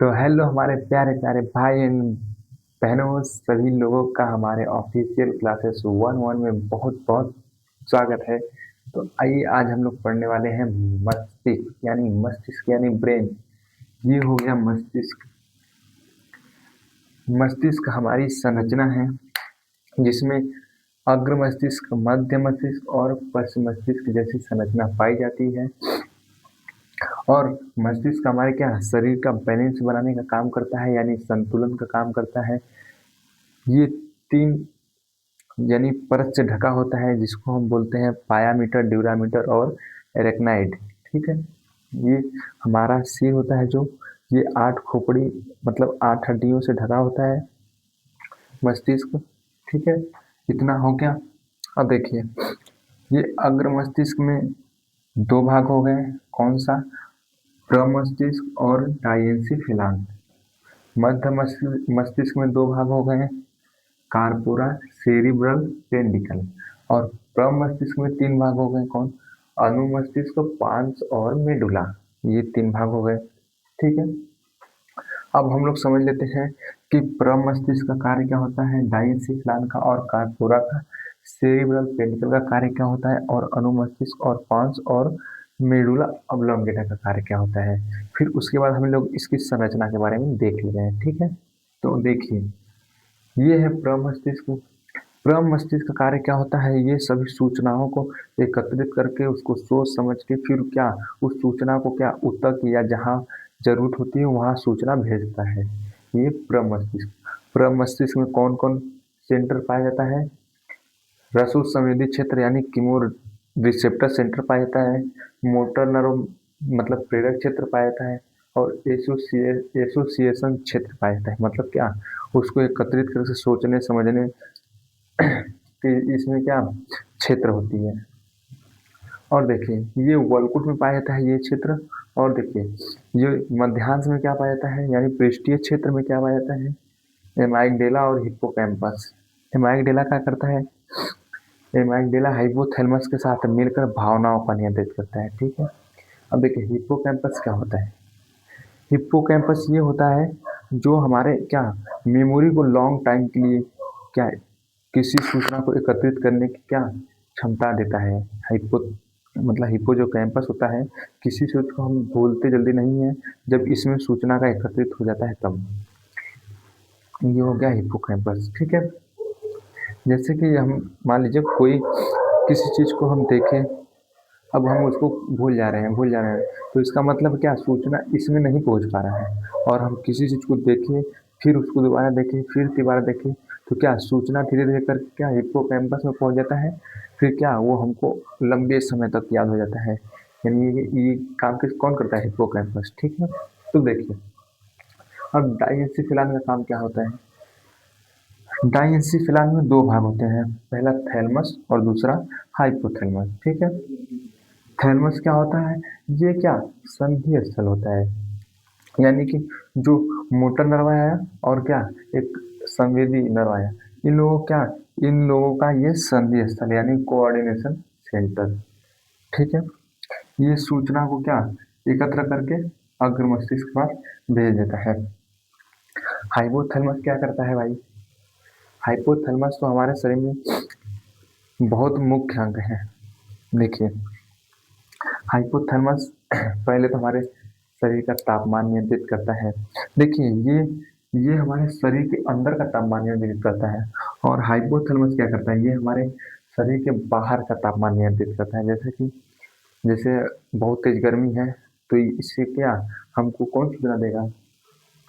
तो हेलो हमारे प्यारे प्यारे भाई एंड बहनों, सभी लोगों का हमारे ऑफिशियल क्लासेस 1-1 में बहुत बहुत स्वागत है। तो आइए आज हम लोग पढ़ने वाले हैं मस्तिष्क यानी ब्रेन। ये हो गया मस्तिष्क। मस्तिष्क हमारी संरचना है जिसमें अग्र मस्तिष्क, मध्य मस्तिष्क और पश्च मस्तिष्क जैसी संरचना पाई जाती है। और मस्तिष्क हमारे क्या शरीर का बैलेंस बनाने का काम करता है, यानी संतुलन का काम करता है। ये तीन यानी परत से ढका होता है जिसको हम बोलते हैं पायामीटर, ड्यूरामीटर और एरेक्नाइड। ठीक है, ये हमारा सिर होता है जो ये 8 खोपड़ी मतलब 8 हड्डियों से ढका होता है मस्तिष्क। ठीक है, इतना हो गया। अब देखिए, ये अग्र मस्तिष्क में दो भाग हो गए। कौन सा? प्रमस्तिष्क और डायेंसिफिलान। मध्य मस्तिष्क में दो भाग हो गए हैं, कार्पोरा, सेरिब्रल, पेंडिकल। और प्रमस्तिष्क में तीन भाग हो गए। कौन? अनुमस्तिष्क, पांस और मेडुला। ये तीन भाग हो गए। ठीक है, अब हम लोग समझ लेते हैं कि प्रमस्तिष्क का कार्य क्या होता है, डायेंसिफिलान का और कार्पोरा का, सेरिब्रल पेंडिकल का कार्य क्या होता है, और अनुमस्तिष्क और पांस और मेडुला ऑब्लोंगेटा का कार्य क्या होता है। फिर उसके बाद हम लोग इसकी संरचना के बारे में देख ले रहे हैं। ठीक है, तो देखिए, ये है प्रमस्तिष्क। प्रमस्तिष्क का कार्य क्या होता है, ये सभी सूचनाओं को एकत्रित करके उसको सोच समझ के फिर क्या उस सूचना को क्या ऊतक या जहाँ जरूरत होती है वहाँ सूचना भेजता है। ये प्रमस्तिष्क। प्रमस्तिष्क में कौन कौन सेंटर पाया जाता है? रसो संवेदी क्षेत्र यानी कीमो रिसेप्टर सेंटर पाया जाता है। मोटर नर्व मतलब प्रेरक क्षेत्र पाया जाता है। और एसोसिएशन क्षेत्र पाया जाता है। मतलब क्या, उसको एकत्रित करके सोचने समझने कि इसमें क्या क्षेत्र होती है। और देखिए, ये वलकुट में पाया जाता है ये क्षेत्र। और देखिए, ये मध्यांश में क्या पाया जाता है, यानी पृष्ठीय क्षेत्र में क्या पाया जाता है, एमाइगडेला और हिप्पोकैम्पस। एमाइगडेला क्या करता है? एमाइगडेला हाइपोथैलेमस के साथ मिलकर भावनाओं का नियंत्रित करता है। ठीक है, अब देखिए हिप्पोकैम्पस क्या होता है। हिप्पोकैम्पस ये होता है जो हमारे क्या मेमोरी को लॉन्ग टाइम के लिए क्या किसी सूचना को एकत्रित करने की क्या क्षमता देता है। हाइपो मतलब हिप्पो जो कैंपस होता है, किसी चीज को हम भूलते जल्दी नहीं है, जब इसमें सूचना का एकत्रित हो जाता है तब। ये हो गया हिप्पो कैंपस। ठीक है, जैसे कि हम मान लीजिए कोई किसी चीज को हम देखें, अब हम उसको भूल जा रहे हैं, तो इसका मतलब क्या, सूचना इसमें नहीं पहुंच पा रहा है। और हम किसी चीज को देखें, फिर उसको दोबारा देखें, फिर दोबारा देखें, तो क्या सूचना धीरे धीरे कर क्या हिप्पोकैम्पस में पहुंच जाता है। फिर क्या वो हमको लंबे समय तक याद हो जाता है। यानी ये काम किस कौन करता है? हिप्पोकैम्पस। ठीक है, तो देखिए, अब डाइंसिफिलान का काम क्या होता है। डाइंसिफिलान में दो भाग होते हैं, पहला थैलमस और दूसरा हाइपोथैलेमस। ठीक है, थैलमस क्या होता है, ये क्या संधि स्थल होता है। यानी कि जो मोटर नर्व आया और क्या एक संवेदी नर्व आया, इन लोगों का ये संधि स्थल यानी कोऑर्डिनेशन सेंटर। ठीक है, ये सूचना को क्या एकत्र करके अग्र मस्तिष्क के पास भेज देता है। हाइपोथैलेमस क्या करता है भाई? हाइपोथैलेमस तो हमारे शरीर में बहुत मुख्य अंग है। देखिए, हाइपोथैलेमस पहले तो हमारे शरीर का तापमान नियंत्रित करता है। देखिए, ये हमारे शरीर के अंदर का तापमान नियंत्रित करता है। और हाइपोथैलेमस क्या करता है, ये हमारे शरीर के बाहर का तापमान नियंत्रित करता है। जैसे बहुत तेज गर्मी है, तो इससे क्या हमको कौन सूचना देगा?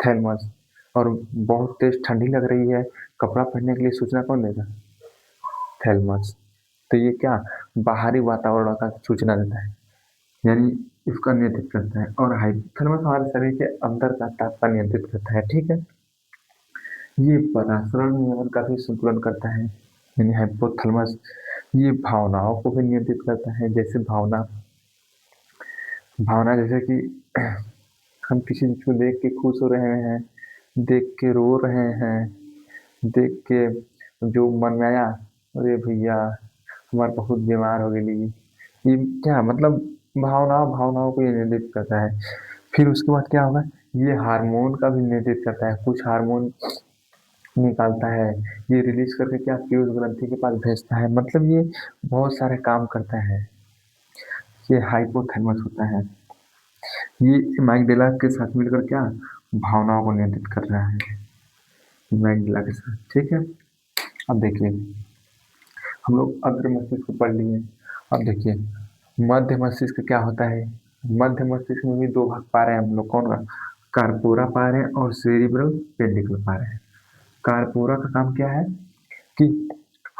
थैलेमस। और बहुत तेज ठंडी लग रही है, कपड़ा पहनने के लिए सूचना कौन देगा? थैलेमस। तो ये क्या बाहरी वातावरण का सूचना देता है, यानी इसका नियंत्रित करता है। और हाइपोथैलेमस हमारे शरीर के अंदर का तापमान नियंत्रित करता है। ठीक है, ये परासरण नियमन का भी संतुलन करता है। यानी हाइपोथैलेमस ये भावनाओं को भी नियंत्रित करता है। जैसे भावना भावना जैसे कि हम किसी चीज को देख के खुश हो रहे हैं, देख के रो रहे हैं, देख के जो मन में आया, अरे भैया हमारे बहुत बीमार हो गई, ये क्या मतलब भावनाओं को ये नियंत्रित करता है। फिर उसके बाद क्या होगा, ये हार्मोन का भी नियंत्रित करता है, कुछ हार्मोन निकालता है, ये रिलीज करके क्या पीयूष ग्रंथि के पास भेजता है, मतलब ये बहुत सारे काम करता है। ये हाइपोथैलेमस होता है, ये एमाइगडाला के साथ मिलकर क्या भावनाओं को नियंत्रित कर रहा है, एमाइगडाला के साथ। ठीक है, अब देखिए हम लोग अग्र मस्तिष्क को पढ़ लिए। अब देखिए मध्य मस्तिष्क क्या होता है। मध्य मस्तिष्क में भी दो भाग पा रहे हैं हम लोग, कौन का, कार्पोरा पा रहे हैं और सेरिब्रल पेंडिकल पा रहे हैं। कार्पोरा का काम क्या है कि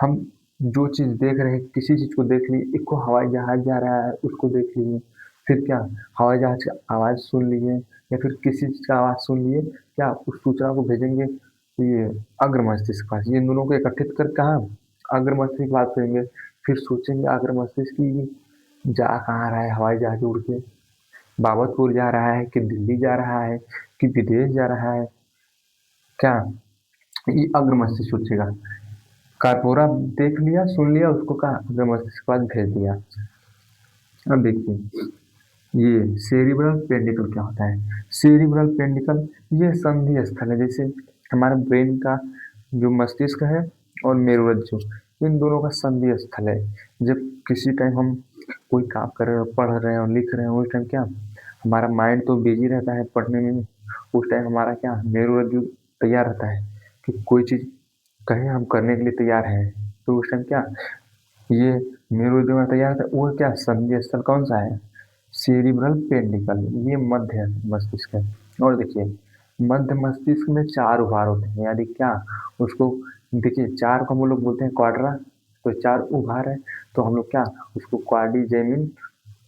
हम जो चीज देख रहे हैं, किसी चीज को देख लिए, एक को हवाई जहाज जा रहा है उसको देख लिए, फिर क्या हवाई जहाज का आवाज सुन लिए या फिर किसी चीज का आवाज सुन लिए, क्या उस सूचना को भेजेंगे ये अग्र मस्तिष्क के पास। ये दोनों को इकट्ठित कर कहा अग्र मस्तिष्क बात करेंगे, फिर सोचेंगे अग्र मस्तिष्क की जा कहाँ रहा है हवाई जहाज उड़ के, बाबतपुर जा रहा है कि दिल्ली जा रहा है कि विदेश जा रहा है, क्या ये अग्र मस्तिष्क सोचेगा। कार्पोरा देख लिया सुन लिया उसको कहा अग्र मस्तिष्क के पास भेज दिया। अब देखिए ये सेरिब्रल पेंडिकल क्या होता है। सेरिब्रल पेंडिकल ये संधि स्थल है, जैसे हमारे ब्रेन का जो मस्तिष्क है और मेरुरज्जु, इन दोनों का संधि स्थल है। जब किसी टाइम हम कोई काम कर रहे हो, पढ़ रहे हैं और लिख रहे हैं, उस टाइम क्या हमारा माइंड तो बिजी रहता है पढ़ने में, उस टाइम हमारा क्या मेरुरज्जु तैयार रहता है कि कोई चीज कहें हम करने के लिए तैयार हैं, तो उस टाइम क्या ये मेरुरज्जु में तैयार रहता है। वो क्या संधि स्थल कौन सा है, सेरिब्रल पेंडिकल, ये मध्य मस्तिष्क है। और देखिए मध्य मस्तिष्क में चार उभार होते हैं, यानी क्या उसको देखिए चार को हम लोग बोलते हैं क्वाड्रा, तो चार उभार है, तो हम लोग क्या उसको क्वाड्रिजेमिन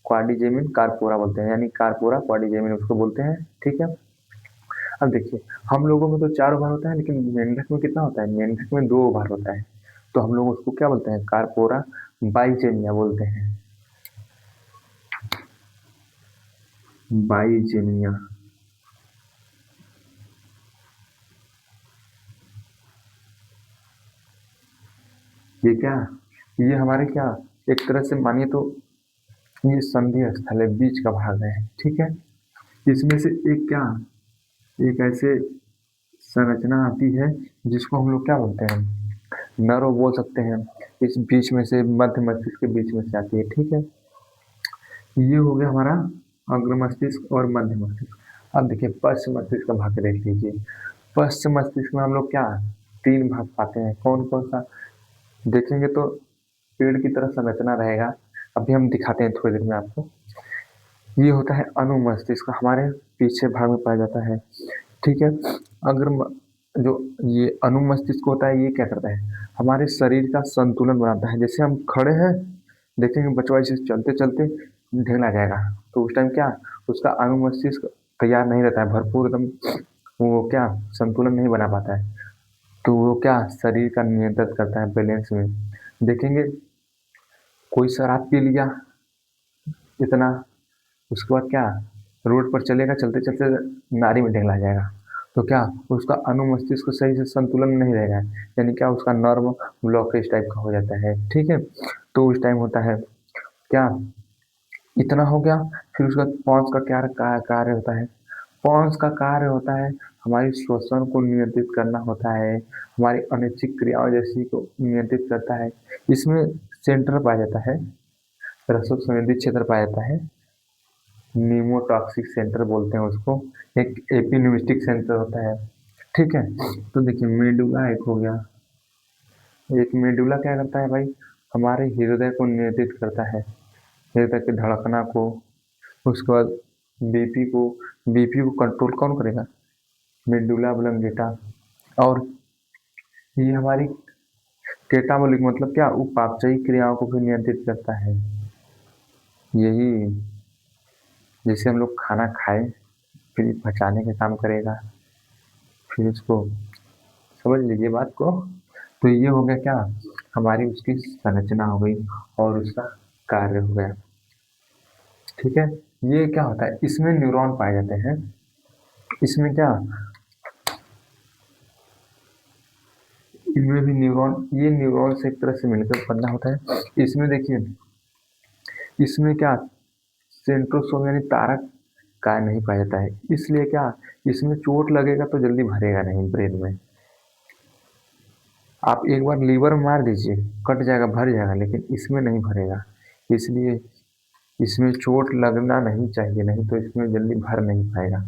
क्वाड्रिजेमिन कार्पोरा बोलते हैं, यानी कार्पोरा क्वाड्रिजेमिन उसको बोलते हैं। ठीक है, अब देखिए हम लोगों में तो चार उभार होता है, लेकिन मेंढक में कितना होता है, मेंढक में दो उभार होता है, तो हम लोग उसको क्या बोलते हैं, कार्पोरा बाइजेमिया बोलते हैं, बाइजेमिया। ये क्या ये हमारे क्या एक तरह से मानिए तो ये संधि स्थल है, बीच का भाग है। ठीक है, इसमें से एक क्या एक ऐसे संरचना आती है जिसको हम लोग क्या बोलते हैं, नर्व बोल सकते हैं, इस बीच में से मध्य मस्तिष्क के बीच में से आती है। ठीक है, ये हो गया हमारा अग्र मस्तिष्क और मध्य मस्तिष्क। अब देखिए पश्चिम मस्तिष्क का भाग देख लीजिए। पश्चिम मस्तिष्क में हम लोग क्या तीन भाग पाते हैं, कौन कौन सा देखेंगे तो पेड़ की तरह संरचना रहेगा, अभी हम दिखाते हैं थोड़ी देर में आपको। ये होता है अनुमस्तिष्क, हमारे पीछे भाग में पाया जाता है। ठीक है, अगर जो ये अनुमस्तिष्क होता है ये क्या करता है, हमारे शरीर का संतुलन बनाता है। जैसे हम खड़े हैं देखेंगे बचवा से चलते चलते ढेला जाएगा, तो उस टाइम क्या उसका अनुमस्तिष्क तैयार नहीं रहता है, भरपूर एकदम वो क्या संतुलन नहीं बना पाता है, तो वो क्या शरीर का नियंत्रित करता है बैलेंस में। देखेंगे कोई शराब पी लिया इतना, उसके बाद क्या रोड पर चलेगा चलते चलते नारी में ढेला जाएगा, तो क्या उसका अनुमस्तिष्क सही से संतुलन में नहीं रहेगा, यानी क्या उसका नर्व ब्लॉकेज टाइप का हो जाता है। ठीक है, तो उस टाइम होता है क्या इतना हो गया। फिर उसका पॉन्स का क्या कार्य होता है, पॉन्स का कार्य होता है हमारी श्वसन को नियंत्रित करना होता है, हमारी अनैच्छिक क्रियाओं जैसी को नियंत्रित करता है। इसमें सेंटर पाया जाता है, रसद संवेदी क्षेत्र पाया जाता है, न्यूमोटॉक्सिक सेंटर बोलते हैं उसको, एक एपिन्यूस्टिक सेंटर होता है। ठीक है, तो देखिए मेडुला एक हो गया, एक मेडुला क्या करता है भाई, हमारे हृदय को नियंत्रित करता है, हृदय की धड़कना को, उसके बाद बीपी को कंट्रोल कौन करेगा, मेडुला ऑब्लंगेटा। और ये हमारी केटाबोलिक मतलब क्या उपापचयी क्रियाओं को भी नियंत्रित करता है। यही जैसे हम लोग खाना खाए फिर पचाने का काम करेगा, फिर उसको समझ लीजिए बात को। तो ये हो गया क्या हमारी उसकी संरचना हो गई और उसका कार्य हो गया। ठीक है, ये क्या होता है इसमें न्यूरॉन पाए जाते हैं, इसमें क्या इनमें भी न्यूरॉन, ये न्यूरॉन से एक तरह से मिलकर बना होता है। इसमें देखिए इसमें क्या सेंट्रोसोम यानी तारक काय नहीं पाया जाता है। इसलिए क्या, इसमें चोट लगेगा तो जल्दी भरेगा नहीं ब्रेन में। आप एक बार लीवर में मार दीजिए, कट जाएगा, भर जाएगा, लेकिन इसमें नहीं भरेगा। इसलिए इसमें चोट लगना नहीं चाहिए, नहीं तो इसमें जल्दी भर नहीं पाएगा।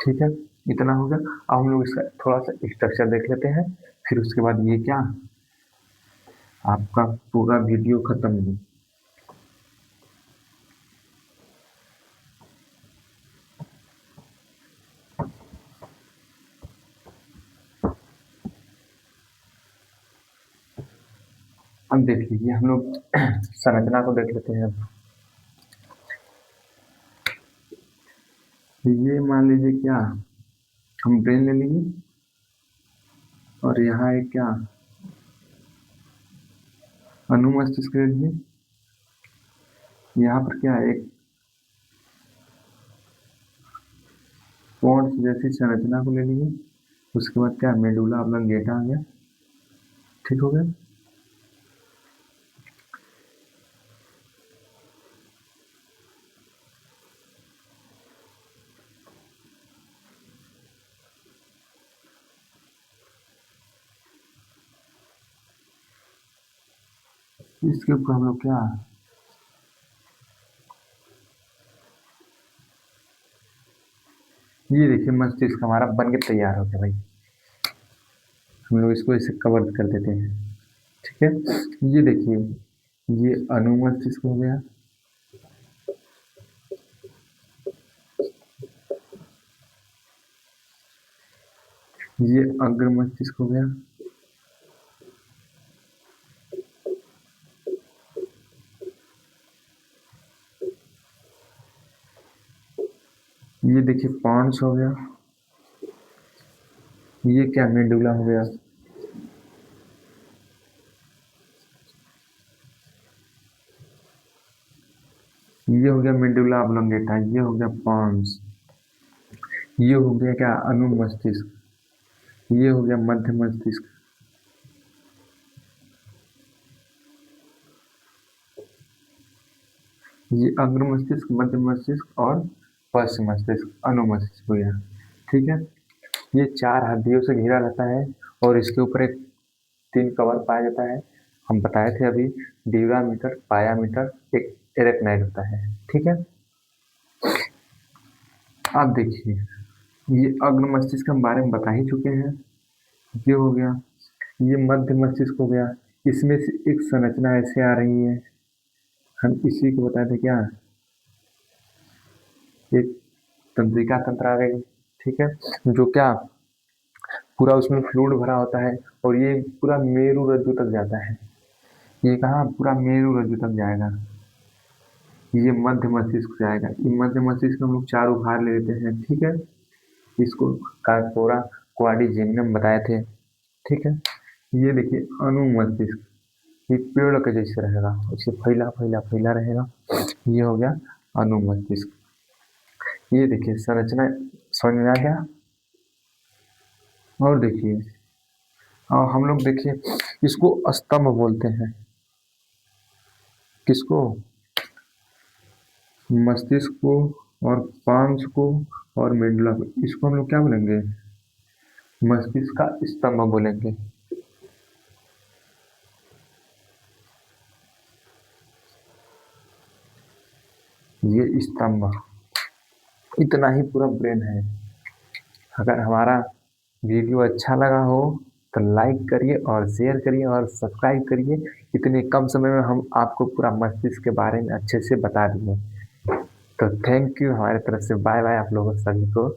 ठीक है, इतना हो गया। अब हम लोग इसका थोड़ा सा स्ट्रक्चर देख लेते हैं, फिर उसके बाद ये क्या, आपका पूरा वीडियो खत्म हो। अब देख लीजिए, हम लोग संरचना को देख लेते हैं। ये मान लीजिए क्या, हम ब्रेन ले लेंगे और यहाँ एक क्या, अनुमस्तिष्क ले लीजिए। यहाँ पर क्या है, एक पोर्स जैसी संरचना को ले लीजिए। उसके बाद क्या, मेडुला ऑब्लंगेटा आ गया। ठीक हो गया। इसके ऊपर हम लोग क्या, ये देखिए मस्तिष्क हमारा बन के तैयार हो गया भाई। हम लोग इसको ऐसे कवर कर देते हैं। ठीक है, ये देखिए, ये अनुमस्तिष्क हो गया, ये अग्र मस्तिष्क हो गया, ये देखिए पॉन्स हो गया, ये क्या, मेडुला हो गया, ये हो गया मेडुला ऑब्लंगेटा, ये हो गया पॉन्स, ये हो गया क्या, अनुमस्तिष्क, ये हो गया मध्य मस्तिष्क, ये अग्र मस्तिष्क, मध्य मस्तिष्क और पश्च मस्तिष्क, अनुमस्तिष्क हो गया। ठीक है, ये 4 हड्डियों से घिरा रहता है और इसके ऊपर एक 3 कवर पाया जाता है। हम बताए थे अभी, ड्यूरामीटर, पायामीटर, एक एरेक्नाइड होता है। ठीक है, अब देखिए, ये अग्र मस्तिष्क के बारे में बता ही चुके हैं, ये हो गया। ये मध्य मस्तिष्क हो गया, इसमें से एक संरचना ऐसे आ रही है, हम इसी को बताए थे क्या, एक तंत्रिका तंत्र आ गई। ठीक है, जो क्या, पूरा उसमें फ्लूइड भरा होता है और ये पूरा मेरु रज्जु तक जाता है। ये कहाँ, पूरा मेरु रज्जु तक जाएगा। ये मध्य मस्तिष्क से आएगा। ये मध्य मस्तिष्क हम लोग 4 उभार ले लेते हैं। ठीक है, इसको कार्पोरा क्वाड्रिजेमिनम बताए थे। ठीक है, ये देखिए अनुमस्तिष्क, ये पेड़ के जैसे रहेगा, उसे फैला फैला फैला रहेगा। ये हो गया अनुमस्तिष्क। ये देखिए संरचना समझ में आ गया। और देखिए, और हम लोग देखिए, इसको स्तंभ बोलते हैं। किसको, मस्तिष्क को और पांच को और मेडुला को, इसको हम लोग क्या बोलेंगे, मस्तिष्क का स्तंभ बोलेंगे। ये स्तंभ, इतना ही पूरा ब्रेन है। अगर हमारा वीडियो अच्छा लगा हो तो लाइक करिए और शेयर करिए और सब्सक्राइब करिए। इतने कम समय में हम आपको पूरा मस्तिष्क के बारे में अच्छे से बता दिए। तो थैंक यू, हमारे तरफ से बाय बाय आप लोगों सभी को।